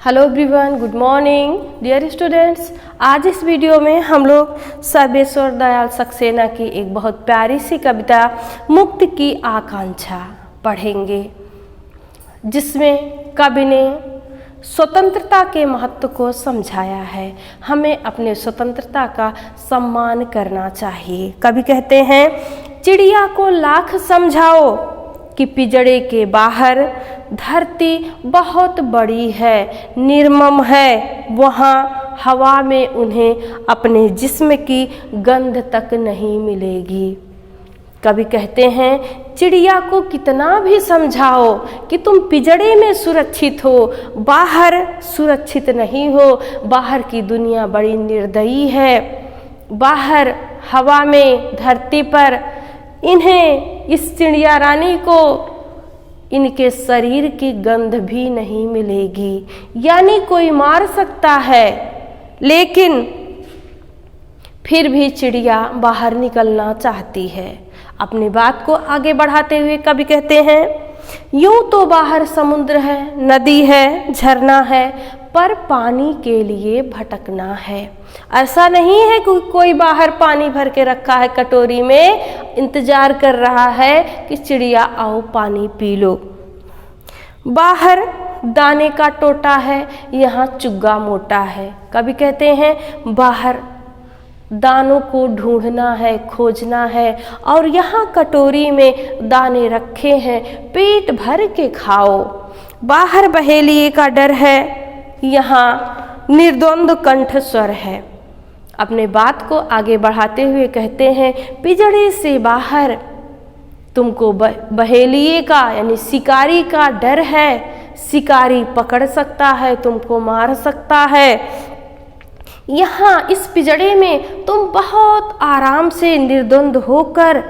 Hello everyone, good morning dear students. आज इस video में हम लोग सर्वेश्वर दयाल सक्सेना की एक बहुत प्यारी सी कविता मुक्ति की आकांक्षा पढ़ेंगे, जिसमें कवि ने स्वतंत्रता के महत्व को समझाया है। हमें अपने स्वतंत्रता का सम्मान करना चाहिए। कवि कहते हैं, चिड़िया को लाख समझाओ कि पिंजड़े के बाहर धरती बहुत बड़ी है, निर्मम है, वहाँ हवा में उन्हें अपने जिस्म की गंध तक नहीं मिलेगी। कवि कहते हैं, चिड़िया को कितना भी समझाओ कि तुम पिंजड़े में सुरक्षित हो, बाहर सुरक्षित नहीं हो। बाहर की दुनिया बड़ी निर्दयी है। बाहर हवा में, धरती पर इन्हें, इस चिड़िया रानी को इनके शरीर की गंध भी नहीं मिलेगी। यानी कोई मार सकता है, लेकिन फिर भी चिड़िया बाहर निकलना चाहती है। अपनी बात को आगे बढ़ाते हुए कवि कहते हैं, यूं तो बाहर समुद्र है, नदी है, झरना है, पर पानी के लिए भटकना है। ऐसा नहीं है कि कोई बाहर पानी भर के रखा है कटोरी में, इंतजार कर रहा है कि चिड़िया आओ पानी पी लो। बाहर दाने का टोटा है, यहाँ चुग्गा मोटा है। कवि कहते हैं, बाहर दानों को ढूंढना है, खोजना है, और यहाँ कटोरी में दाने रखे हैं, पेट भर के खाओ। बाहर बहेलिए का डर है, यहाँ निर्द्वंद कंठ स्वर है। अपने बात को आगे बढ़ाते हुए कहते हैं, पिंजड़े से बाहर तुमको बहेलिए का यानी शिकारी का डर है। शिकारी पकड़ सकता है, तुमको मार सकता है। यहाँ इस पिंजड़े में तुम बहुत आराम से निर्द्वंद होकर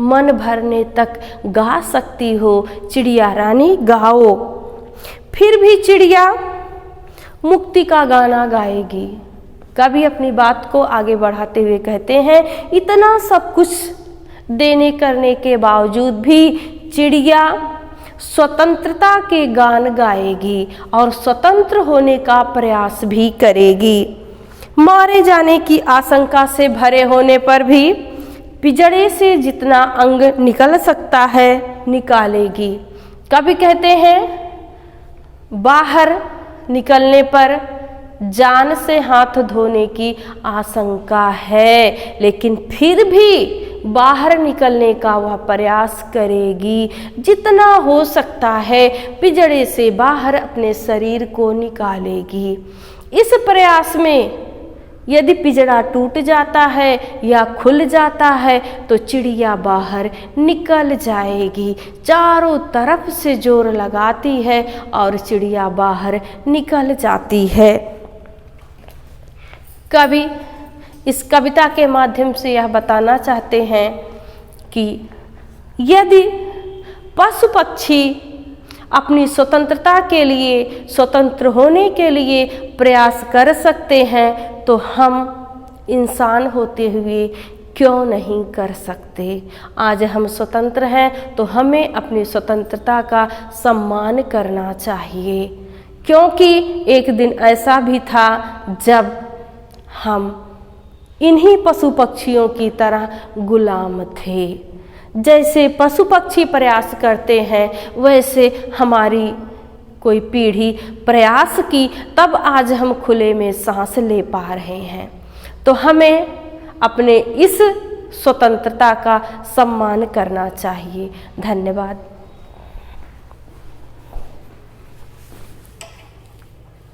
मन भरने तक गा सकती हो। चिड़िया रानी गाओ। फिर भी चिड़िया मुक्ति का गाना गाएगी। कवि अपनी बात को आगे बढ़ाते हुए कहते हैं, इतना सब कुछ देने करने के बावजूद भी चिड़िया स्वतंत्रता के गान गाएगी और स्वतंत्र होने का प्रयास भी करेगी। मारे जाने की आशंका से भरे होने पर भी पिंजड़े से जितना अंग निकल सकता है निकालेगी। कवि कहते हैं, बाहर निकलने पर जान से हाथ धोने की आशंका है, लेकिन फिर भी बाहर निकलने का वह प्रयास करेगी। जितना हो सकता है पिंजड़े से बाहर अपने शरीर को निकालेगी। इस प्रयास में यदि पिंजड़ा टूट जाता है या खुल जाता है तो चिड़िया बाहर निकल जाएगी। चारों तरफ से जोर लगाती है और चिड़िया बाहर निकल जाती है। कवि इस कविता के माध्यम से यह बताना चाहते हैं कि यदि पशु पक्षी अपनी स्वतंत्रता के लिए, स्वतंत्र होने के लिए प्रयास कर सकते हैं, तो हम इंसान होते हुए क्यों नहीं कर सकते। आज हम स्वतंत्र हैं तो हमें अपनी स्वतंत्रता का सम्मान करना चाहिए, क्योंकि एक दिन ऐसा भी था जब हम इन्हीं पशु पक्षियों की तरह गुलाम थे। जैसे पशु पक्षी प्रयास करते हैं, वैसे हमारी कोई पीढ़ी प्रयास की, तब आज हम खुले में सांस ले पा रहे हैं। तो हमें अपने इस स्वतंत्रता का सम्मान करना चाहिए। धन्यवाद।